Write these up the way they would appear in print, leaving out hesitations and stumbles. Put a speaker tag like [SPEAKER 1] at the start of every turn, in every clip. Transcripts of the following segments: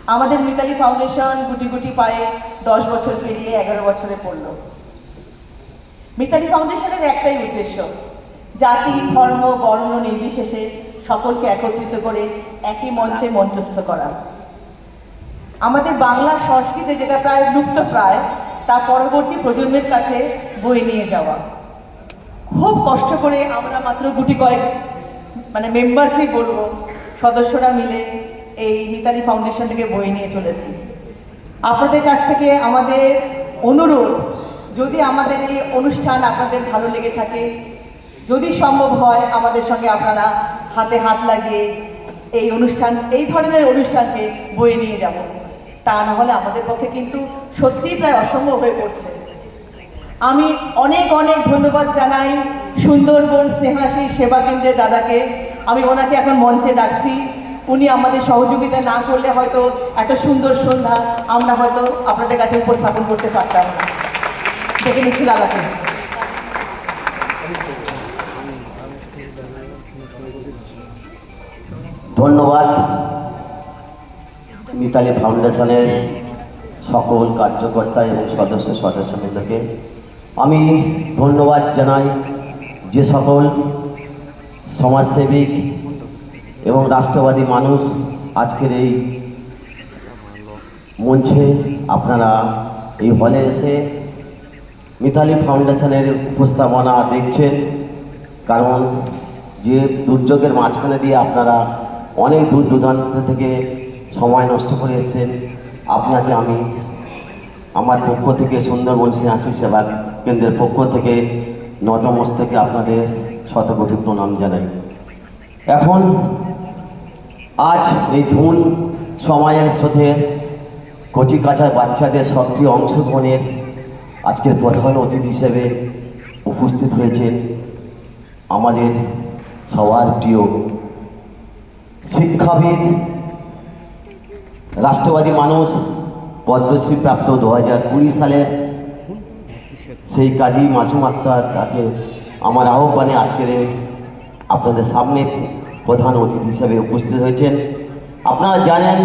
[SPEAKER 1] আমাদের মিতালি ফাউন্ডেশন গুটি গুটি পায়ে 10 বছর পেরিয়ে 11 বছরে পড়ল। মিতালি ফাউন্ডেশনের একটাই উদ্দেশ্য, জাতি ধর্ম বর্ণ নির্বিশেষে সকলকে একত্রিত করে একই মঞ্চে মঞ্চস্থ করা। আমাদের বাংলার সংস্কৃতি যেটা প্রায় লুপ্তপ্রায়, তা পরবর্তী প্রজন্মের কাছে বয়ে নিয়ে যাওয়া। খুব কষ্ট করে আমরা মাত্র গুটি কয়েক মেম্বার্সই বলবো, সদস্যরা মিলে এই মিতালি ফাউন্ডেশনটাকে বয়ে নিয়ে চলেছি। আপনাদের কাছ থেকে আমাদের অনুরোধ, যদি আমাদের এই অনুষ্ঠান আপনাদের ভালো লেগে থাকে, যদি সম্ভব হয় আমাদের সঙ্গে আপনারা হাতে হাত লাগিয়ে এই ধরনের অনুষ্ঠানকে বয়ে নিয়ে যাব। তা না হলে আমাদের পক্ষে কিন্তু সত্যিই প্রায় অসম্ভব হয়ে পড়ছে। আমি অনেক অনেক ধন্যবাদ জানাই সুন্দরবন স্নেহাশী সেবা কেন্দ্রের দাদাকে। আমি ওনাকে এখন মঞ্চে ডাকছি। উনি আমাদের সহযোগিতা না করলে হয়তো এত সুন্দর সন্ধ্যা আমরা হয়তো আপনাদের কাছে উপস্থাপন করতে পারতাম না। ডেকে নিচ্ছি দাদাকে।
[SPEAKER 2] ধন্যবাদ মিতালি ফাউন্ডেশনের সকল কার্যকর্তা এবং সদস্যবৃন্দকে। আমি ধন্যবাদ জানাই যে সকল সমাজসেবিক এবং রাষ্ট্রবাদী মানুষ আজকের এই মঞ্চে আপনারা এই হলে এসে মিতালি ফাউন্ডেশনের উপস্থাপনা দেখছেন। কারণ যে দুর্যোগের মাঝখানে দিয়ে আপনারা অনেক দূর দূরান্ত থেকে সময় নষ্ট করে এসেছেন, আপনাকে আমি আমার পক্ষ থেকে সুন্দরবন স্নেহাশী সেবা কেন্দ্রের পক্ষ থেকে নতমস্তকে আপনাদের শতকোটি প্রণাম জানাই। এখন আজ এই ধুন সময়ের সাথে কচিকাঁচার বাচ্চাদের সক্রিয় অংশগ্রহণের আজকের প্রধান অতিথি হিসেবে উপস্থিত হয়েছেন আমাদের সবার প্রিয় শিক্ষাবিদ, রাষ্ট্রবাদী মানুষ, পদ্মশ্রী প্রাপ্ত 2020 সালের সেই কাজী মাসুম আক্তার, তাকে আমার আহ্বানে আজকের আপনাদের সামনে প্রধান অতিথি হিসেবে উপস্থিত হয়েছেন। আপনারা জানেন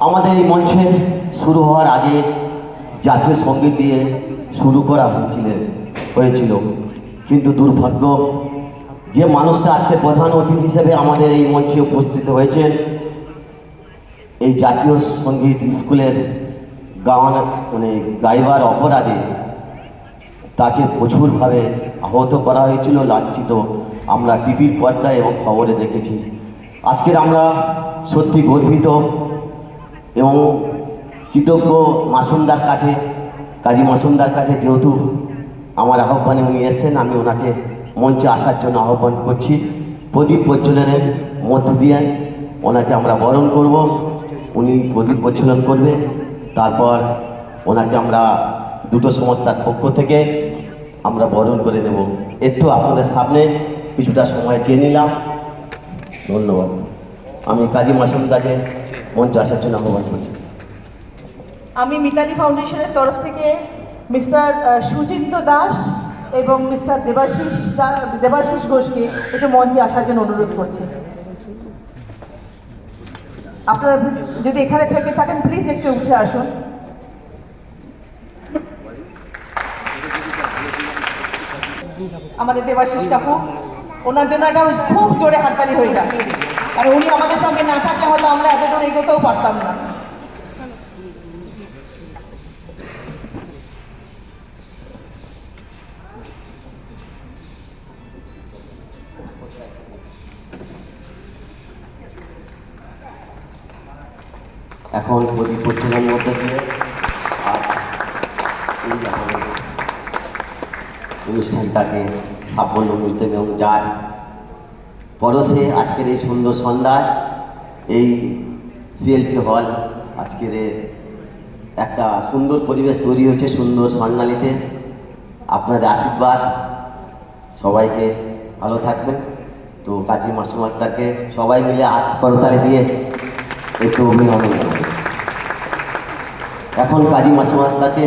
[SPEAKER 2] আমাদের এই মঞ্চে শুরু হওয়ার আগে জাতীয় সঙ্গীত দিয়ে শুরু করা হয়েছিল, কিন্তু দুর্ভাগ্য যে মানুষটা আজকে প্রধান অতিথি হিসেবে আমাদের এই মঞ্চে উপস্থিত হয়েছেন, এই জাতীয় সঙ্গীত স্কুলের গাইবার অপরাধে তাকে প্রচুরভাবে আহত করা হয়েছিল, লাঞ্ছিত আমরা টিভির পর্দায় এবং খবরে দেখেছি। আজকের আমরা সত্যি গর্বিত এবং কৃতজ্ঞ মাসুমদার কাছে, কাজী মাসুমদার কাছে, যেহেতু আমার আহ্বানে উনি এসেছেন, আমি ওনাকে মঞ্চে আসার জন্য আহ্বান করছি। প্রদীপ প্রজ্বলনের মধ্য দিয়ে ওনাকে আমরা বরণ করব। উনি প্রদীপ প্রজ্বলন করবে, তারপর ওনাকে আমরা দুটো সংস্থার পক্ষ থেকে আমরা বরণ করে নেব। একটু আপনাদের সামনে কিছুটা সময় চেয়ে নিলাম। ধন্যবাদ। আমি কাজী মাসুমদাকে মঞ্চে আসার জন্য আহ্বান করছি।
[SPEAKER 1] আমি মিতালি ফাউন্ডেশনের তরফ থেকে মিস্টার সুচিন্ত দাস এবং মিস্টার দেবাশিস ঘোষকে একটু মঞ্চে আসার জন্য অনুরোধ করছি। আপনারা যদি এখানে থেকে থাকেন প্লিজ একটু উঠে আসুন। আমাদের দেবাশিস কাকু, ওনার জন্য একটা খুব জোরে হাততালি হয়ে যায়, আর উনি আমাদের সঙ্গে না থাকলে হয়তো আমরা এত দূর এগোতেও পারতাম না।
[SPEAKER 2] এখন প্রদীপ প্রজ্বলনের মধ্যে দিয়ে আজ এই আমাদের অনুষ্ঠানটাকে সাফল্য মিলতে এবং যার পরশে আজকের এই সুন্দর সন্ধ্যায় এই সিএলটি হল আজকের একটা সুন্দর পরিবেশ তৈরি হয়েছে, সুন্দর স্বর্ণালীতে। আপনাদের আশীর্বাদ, সবাইকে ভালো থাকবেন। তো কাজী মাসুম আক্তারকে সবাই মিলে হাত করতালি দিয়ে একটু অভিনন্দন জানাই। এখন কাজী মাসুম আক্তারকে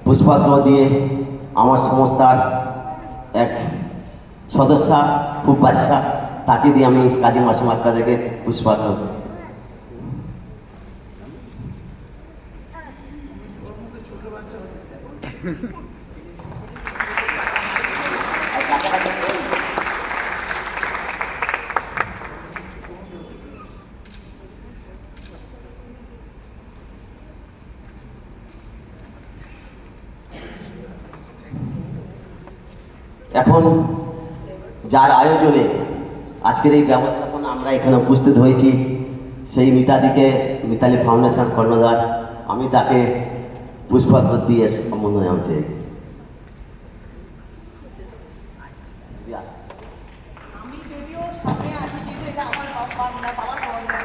[SPEAKER 2] পুষ্পার্ঘ্য দিয়ে আমার সংস্থার এক সদস্যা, খুব বাচ্চা, তাকে দিয়ে আমি কাজী মাসুম আক্তারকে পুষ্পার্ঘ্য। এখন যার আয়োজনে আজকের এই ব্যবস্থাপনা আমরা এখানে উপস্থিত হয়েছি, সেই মিতাদিকে, মিতালি ফাউন্ডেশন কর্ণধার, আমি তাকে পুষ্পার্ঘ্য দিয়ে সম্বোধন জানাচ্ছি।
[SPEAKER 1] আমি যদিও সামনে আছি, কিন্তু এটা আমার বাবার না, বাবার বাবার না,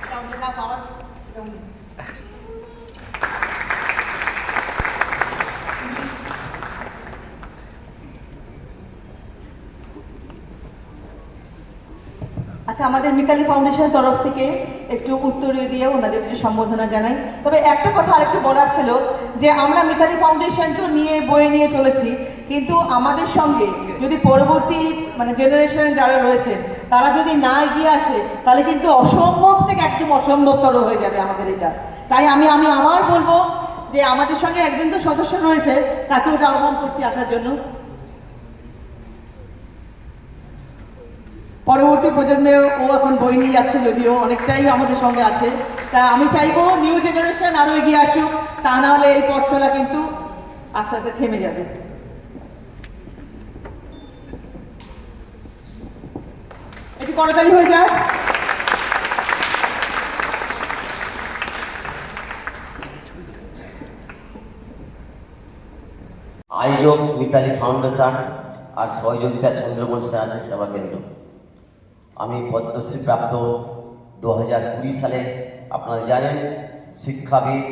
[SPEAKER 1] এটা আমাদের না, বাবার আচ্ছা, আমাদের মিতালি ফাউন্ডেশনের তরফ থেকে একটু উত্তরীয় দিয়ে ওনাদেরকে সম্বোধনা জানাই। তবে একটা কথা আরেকটু বলার ছিল যে আমরা মিতালি ফাউন্ডেশন তো নিয়ে বয়ে নিয়ে চলেছি, কিন্তু আমাদের সঙ্গে যদি পরবর্তী জেনারেশনে যারা রয়েছেন তারা যদি না এগিয়ে আসে, তাহলে কিন্তু অসম্ভব থেকে একদম অসম্ভবতর হয়ে যাবে আমাদের এটা। তাই আমি আমার বলবো যে আমাদের সঙ্গে একজন তো সদস্য রয়েছে, তাকে ওটা আহ্বান করছি আসার জন্য। পরবর্তী প্রজন্মে ও এখন বই নিয়ে যাচ্ছে, যদিও অনেকটাই আমাদের সঙ্গে আছে। তা আমি চাইবো নিউ জেনারেশন আরও এগিয়ে আসুক, তা না হলে এই পথ চলা কিন্তু আস্তে আস্তে থেমে যাবে। একটু করতালি হয়ে যাক।
[SPEAKER 2] আয়োজক মিতালি ফাউন্ডেশন আর সহযোগিতা সুন্দরবন স্বেচ্ছাসেবী সেবা কেন্দ্র। আমি পদ্মশ্রী প্রাপ্ত 2020 সালে, আপনারা জানেন, শিক্ষাবিদ,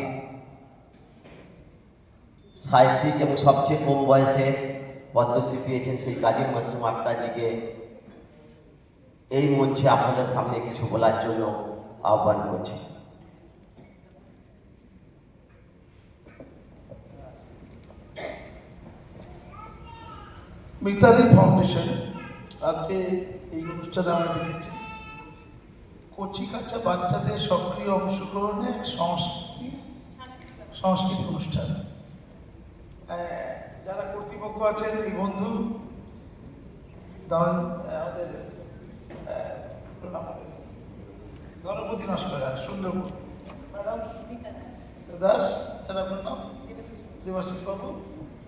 [SPEAKER 2] সাহিত্যিক এবং সবচেয়ে কম বয়সে পদ্মশ্রী পেয়েছেন সেই কাজী মাসুম আক্তারজিকে এই মঞ্চে আপনাদের সামনে কিছু বলার জন্য আহ্বান করছি।
[SPEAKER 3] মিতালি ফাউন্ডেশন আজকে এই অনুষ্ঠানে আমরা দেখেছি কচি কাঁচা বাচ্চাদের সক্রিয় অংশগ্রহণে সংস্কৃতি অনুষ্ঠান। যারা কর্তৃপক্ষ আছেন, এই বন্ধু আমাদের গণপতি নস্করা, সুন্দরবন ম্যাডাম দাস, স্যার আপনার নাম দেবাশিস বাবু,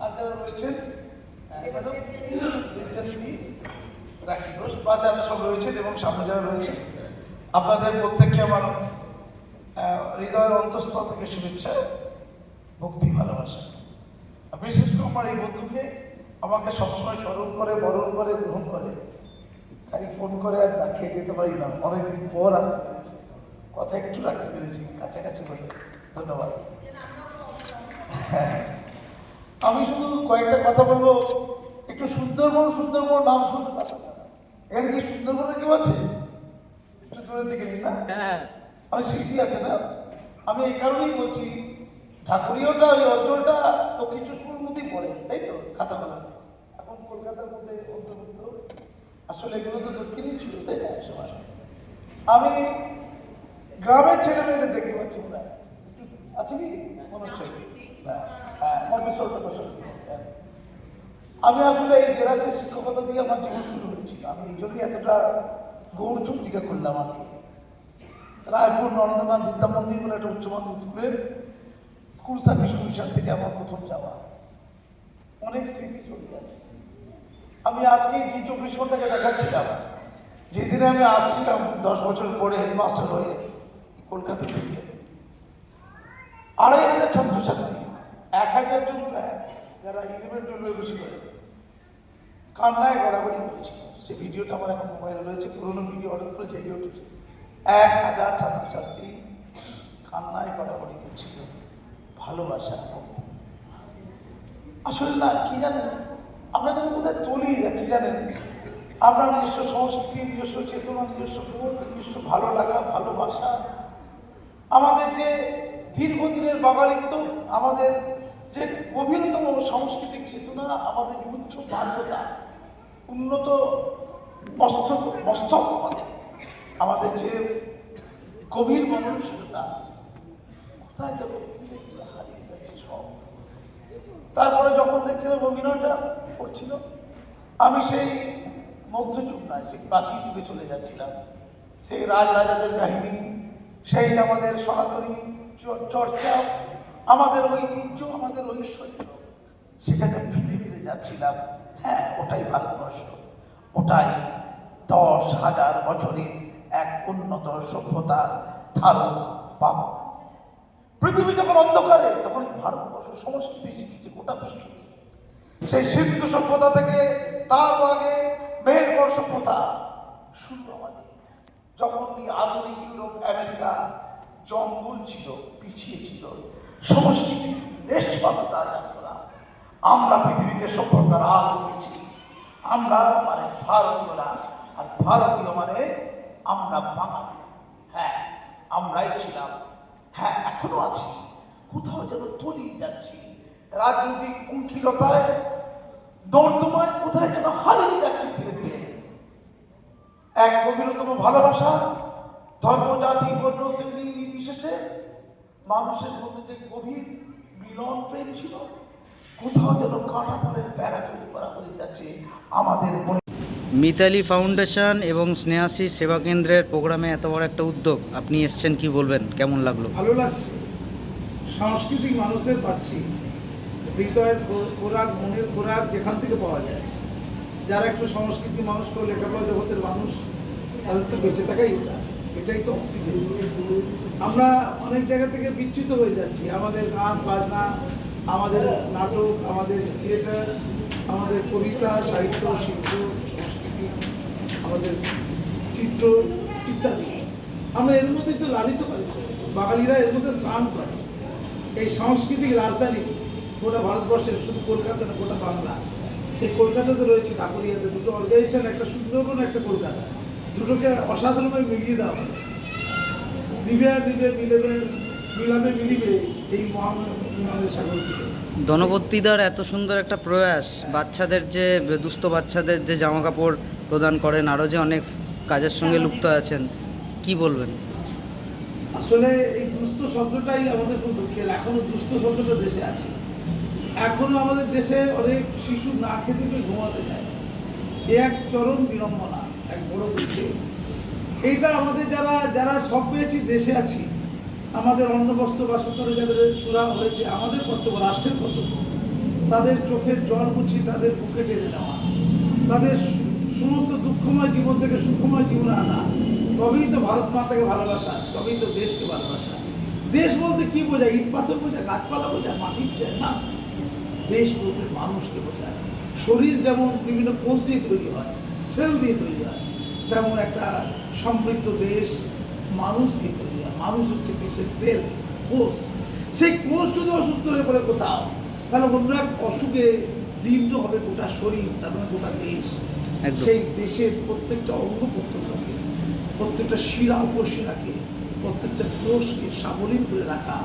[SPEAKER 3] আর যারা রয়েছেন দিদি, রাখি ঘোষ, বা যারা সব রয়েছেন এবং সামনে যারা রয়েছেন, আপনাদের প্রত্যেককে আমার হৃদয়ের অন্তঃস্থল থেকে শুভেচ্ছা, ভক্তি, ভালোবাসা। বিশেষ করে আমার এই বন্ধুকে আমাকে সবসময় স্মরণ করে, বরণ করে, গ্রহণ করে, খালি ফোন করে আর ডাকিয়ে যেতে পারি না, অনেকদিন পর আসতে পেরেছি, কথা একটু রাখতে পেরেছি কাছাকাছি বলে, ধন্যবাদ। আমি শুধু কয়েকটা কথা বলবো। একটু সুন্দরবন নাম শুনতে পাচ্ছি, এখানে কি সুন্দরবনে কেউ আছে? একটু দূরের দিকে নিন না, অনেক শিল্পী আছে না। আমি এই কারণেই বলছি, ঠাকুরিয়াটা ওই অঞ্চলটা দক্ষিণ চব্বিশ মধ্যেই পড়ে, তাই তো, খাতা কলম এখন কলকাতার মধ্যে অন্তর্ভুক্ত। আসলে এগুলো তো দক্ষিণেই ছিল, তাই না? সময় আমি গ্রামের ছেলে মেয়েদের দেখতে পাচ্ছি, মনে হয় আছে কি মনে হচ্ছে। আমি আসলে এই জেলাতে শিক্ষকতা দিয়ে আমার জীবন শুরু হয়েছিল। আমি এই জন্যই এতটা গৌরচুপ দিকে করলাম আর কি। রায়পুর নরেন্দ্রনাথ বিদ্যা মন্দির বলে একটা উচ্চ মাধ্যমিক স্কুলের স্কুল সার্ভিস কমিশন থেকে আমার প্রথম যাওয়া, অনেক স্মৃতি জড়িয়ে আছে। আমি আজকে যে 24 ঘন্টাকে দেখাচ্ছিলাম, যেদিনে আমি আসছিলাম 10 বছর পরে হেডমাস্টার হয়ে কলকাতা থেকে, 2500 ছাত্রছাত্রী, 1000 জন প্রায়, যারা 11-12 বেশি করে কান্নায় গড়াগড়ি করেছিল। সেই ভিডিওটা আমার এখন মোবাইলে রয়েছে, পুরোনো ভিডিও হঠাৎ করে জেগে উঠেছে। 1000 ছাত্রছাত্রী কান্নায় গড়াগড়ি করছিল, ভালোবাসা। আসলে না, কি জানেন, আমরা যেন কোথায় তলিয়ে যাচ্ছি জানেন। আমরা নিজস্ব সংস্কৃতি, নিজস্ব চেতনা, নিজস্ব বোধ, নিজস্ব ভালো লাগা, ভালোবাসা, আমাদের যে দীর্ঘদিনের বাঙালিত্ব, আমাদের যে গভীরতম সাংস্কৃতিক চেতনা, আমাদের যে উচ্চ মানবতা, উন্নত মস্তক, আমাদের যে গভীর মননশীলতা, কোথায় যাবো? ধীরে ধীরে হারিয়ে যাচ্ছে সব। তারপরে যখন দেখছিলাম অভিনয়টা করছিল, আমি সেই মধ্যযুগ নয়, সেই প্রাচীন যুগে চলে যাচ্ছিলাম। সেই রাজরাজাদের কাহিনী, সেই আমাদের সনাতনী চর্চা, আমাদের ঐতিহ্য, আমাদের ঐশ্বর্য, সেখানে ফিরে ফিরে যাচ্ছিলাম। হ্যাঁ, ওটাই ভারতবর্ষ, ওটাই 10,000 বছরের এক উন্নত সভ্যতার ধারক বাহক। পৃথিবী যখন অন্ধকারে, তখন এই ভারতবর্ষ সংস্কৃতি শিখেছে গোটা বিশ্বকে। সেই সিন্ধু সভ্যতা থেকে তার আগে মেহেরগড় সভ্যতা শুরু আমাদের। যখন এই আধুনিক ইউরোপ আমেরিকা জঙ্গল ছিল, পিছিয়ে ছিল, সংস্কৃতির রেশমাত্রা জানত না, আমরা পৃথিবীকে সভ্যতার আলো দিয়েছি। আমরা মানে ভারতীয়রা, আর ভারতীয় মানে আমরা বাঙালি। হ্যাঁ, আমরাই ছিলাম, হ্যাঁ এখনো আছি, কোথাও যেন তলিয়ে যাচ্ছি। রাজনৈতিক পঙ্কিলতায়, দর্দমায় কোথায় যেন হারিয়ে যাচ্ছি ধীরে ধীরে। এক গভীরতম ভালোবাসা, ধর্ম, জাতি, বর্ণ, শ্রেণী বিশেষে মানুষের মধ্যে যে গভীর মিলন প্রেম ছিল, কোথাও যেন কাঁটা তালের বেড়া তৈরি করা হয়ে যাচ্ছে আমাদের মনে।
[SPEAKER 4] মিতালি ফাউন্ডেশন এবং স্নেহাশিস সেবা কেন্দ্রের প্রোগ্রামে এত বড় একটা উদ্যোগ, আপনি এসছেন, কি বলবেন, কেমন লাগলো?
[SPEAKER 5] ভালো লাগছে, সাংস্কৃতিক মানুষদের পাচ্ছি, হৃদয়ের খোরাক, মনের খোরাক যেখান থেকে পাওয়া যায়। যারা একটু সংস্কৃতি মানুষ করে, লেখাপড়া জগতের মানুষ, তাদের তো বেঁচে থাকাই এটাই তো অক্সিজেন। আমরা অনেক জায়গা থেকে বিচ্যুত হয়ে যাচ্ছি। আমাদের গান বাজনা, আমাদের নাটক, আমাদের থিয়েটার, আমাদের কবিতা, সাহিত্য, শিল্প, সংস্কৃতি, আমাদের চিত্র ইত্যাদি, আমরা এর মধ্যে তো লালিত পারি। বাঙালিরা এর মধ্যে স্নান করে। এই সাংস্কৃতিক রাজধানী গোটা ভারতবর্ষের, শুধু কলকাতা না, গোটা বাংলা। সেই কলকাতাতে রয়েছে ঢাকুরিয়াতে দুটো অর্গানাইজেশন, একটা সুন্দরবন, একটা কলকাতা, দুটোকে অসাধারণভাবে মিলিয়ে দেওয়া হবে। দিবে আর দিবে, মিলাবে মিলিবে এই মহামিলনের সাগর থেকে।
[SPEAKER 4] দনবর্তীদার এত সুন্দর একটা প্রয়াস, বাচ্চাদের যে দুস্থ বাচ্চাদের যে জামা কাপড় প্রদান করেন, আরও যে অনেক কাজের সঙ্গে লিপ্ত আছেন, কি বলবেন?
[SPEAKER 5] আসলে এই দুস্থ শব্দটাই আমাদের খুব দুঃখের। এখনো দুস্থ শব্দটা দেশে আছে। এখনো আমাদের দেশে অনেক শিশু না খেতে পেয়ে ঘুমাতে যায়। এ এক চরম বিড়ম্বনা, এক বড় দুঃখে। এইটা আমাদের যারা সব পেয়েছি, দেশে আছি, আমাদের অন্ন বস্ত্র বাসস্থানে যাদের সুরা হয়েছে, আমাদের কর্তব্য, রাষ্ট্রের কর্তব্য, তাদের চোখের জল মুছি, তাদের বুকে টেনে নেওয়া, তাদের সমস্ত দুঃখময় জীবন থেকে সুখময় জীবনে আনা। তবেই তো ভারত মাতাকে ভালোবাসা, তবেই তো দেশকে ভালোবাসা। দেশ বলতে কি বোঝায়? ইট পাথর বোঝায়, গাছপালা বোঝায়, মাটি বোঝায় না। দেশ বলতে মানুষকে বোঝায়। শরীর যেমন বিভিন্ন কোষ দিয়ে তৈরি হয়, সেল দিয়ে তৈরি হয়, তেমন একটা সমৃদ্ধ দেশ মানুষ দিয়ে তৈরি হয়। মানুষ হচ্ছে দেশের সেল, কোষ। সেই কোষ যদি অসুস্থ হয়ে পড়ে কোথাও, তাহলে অন্য এক অসুখে দীর্ঘ হবে গোটা শরীর, তার মানে গোটা দেশ। সেই দেশের প্রত্যেকটা অঙ্গ প্রত্যঙ্গকে, প্রত্যেকটা শিরা উপশিরাকে, প্রত্যেকটা কোষকে সাবলীল করে রাখা,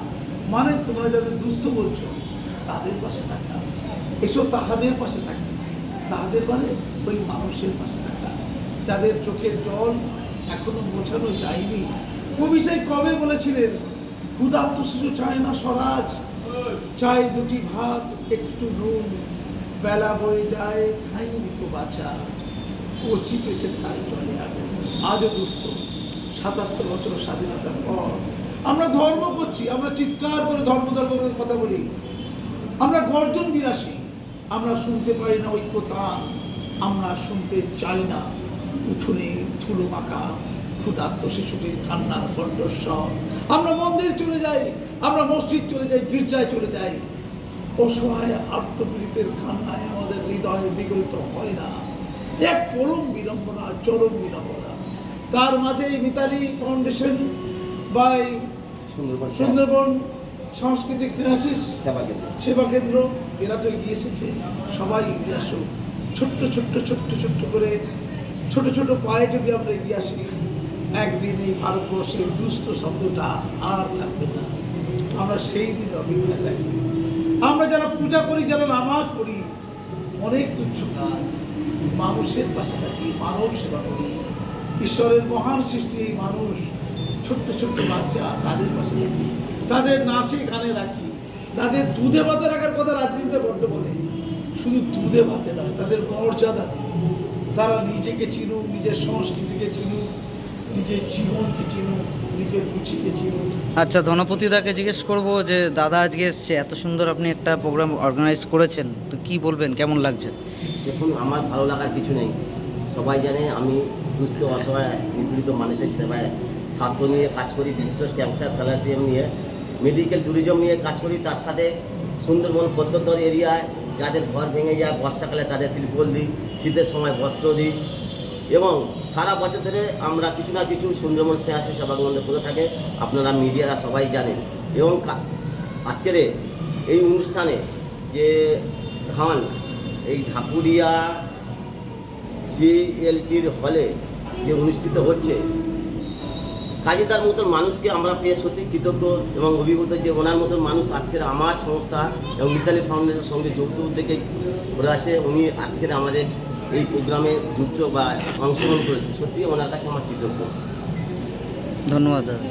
[SPEAKER 5] মানে তোমরা যাদের দুস্থ বলছো তাদের পাশে থাকা। এসব তাহাদের পাশে থাকে, তাহাদের মানে ওই মানুষের পাশে থাকা, যাদের চোখের জল এখনো মোছানো যায়নি। কবি সেই কবে বলেছিলেন, ক্ষুধার্ত শিশু চায় না স্বরাজ, চাই দুটি ভাত একটু নুন, বেলা বয়ে যায় খাইনি তো বাছা, কচি পেটে তার জলে আগুন। আজও দুস্থ, ৭৭ বছর স্বাধীনতার পর আমরা ধর্ম করছি, আমরা চিৎকার করে ধর্মের কথা বলি, আমরা গর্জন বিলাসী, আমরা শুনতে পারি না ঐক্যতান, আমরা শুনতে চাই না উঠোনে ধুলো মাখা ক্ষুধার্ত শিশুটির কান্নার কণ্ঠস্বর। আমরা মন্দির চলে যাই, আমরা মসজিদ চলে যাই, গির্জায় চলে যাই, অসহায় আর্তপীড়িতের কান্নায় আমাদের হৃদয় বিগলিত হয় না। এক পরম বিড়ম্বনা, চরম বিড়ম্বনা। তার মাঝে মিতালি ফাউন্ডেশন বাই সুন্দরবন সাংস্কৃতিক স্নেহাশিস সেবা কেন্দ্র, এরা তো এগিয়ে এসেছে। সবাই এগিয়ে আসুক, ছোট্ট ছোট্ট ছোট্ট ছোট্ট করে, ছোট ছোট পায়ে যদি আমরা এগিয়ে আসি, একদিন এই ভারতবর্ষে দুস্থ শব্দটা আর থাকবে না। আমরা সেই দিন অপেক্ষায় থাকি। আমরা যারা পূজা করি, যারা নামাজ পড়ি, অনেক তুচ্ছ কাজ, মানুষের পাশে থাকি, মানব সেবা করি। ঈশ্বরের মহান সৃষ্টি এই মানুষ, ছোট্ট ছোট্ট বাচ্চা, তাদের পাশে থাকি, তাদের নাচে গানে রাখি, তাদের দুধে ভাতে রাখার কথা রাজনীতিতে বড্ড বলে, শুধু দুধে ভাতে নয়, তাদের মর্যাদা দিয়ে তারা নিজেকে চিনুক, নিজের সংস্কৃতিকে চিনুক, নিজের জীবনকে চিনুক, নিজের রুচিকে চিনুক।
[SPEAKER 4] আচ্ছা, ধনপতি দাকে জিজ্ঞেস করব যে দাদা আজকে এসছে, এত সুন্দর আপনি একটা প্রোগ্রাম অর্গানাইজ করেছেন, তো কি বলবেন, কেমন লাগছে?
[SPEAKER 2] দেখুন, আমার ভালো লাগার কিছু নেই। সবাই জানে আমি দুস্থ অসহায় নিপীড়িত মানুষের সেবায় স্বাস্থ্য নিয়ে কাজ করি, বিশেষ করে ক্যান্সার থ্যালাসিয়াম নিয়ে, মেডিকেল ট্যুরিজম নিয়ে কাজ করি। তার সাথে সুন্দরবন প্রত্যন্ত এরিয়ায় যাদের ঘর ভেঙে যায় বর্ষাকালে তাদের ত্রিপল দিই, শীতের সময় বস্ত্র দিই, এবং সারা বছর ধরে আমরা কিছু না কিছু সুন্দরবন স্নেহাশী সেবাগ্রহণ করে থাকে, আপনারা মিডিয়ারা সবাই জানেন। এবং আজকের এই অনুষ্ঠানে যে ধান এই ঢাকুরিয়া সিএলটির হলে যে অনুষ্ঠিত হচ্ছে, কাজীদার মতন মানুষকে আমরা পেয়ে সত্যি কৃতজ্ঞ এবং অভিভূত যে ওনার মতন মানুষ আজকের আমার সংস্থা এবং মিতালি ফাউন্ডেশনের সঙ্গে যৌথ উদ্যোগে করে আসে। উনি আজকের আমাদের এই প্রোগ্রামে যুক্ত বা অংশগ্রহণ করেছে, সত্যি ওনার কাছে আমার কৃতজ্ঞ।
[SPEAKER 4] ধন্যবাদ দাদা।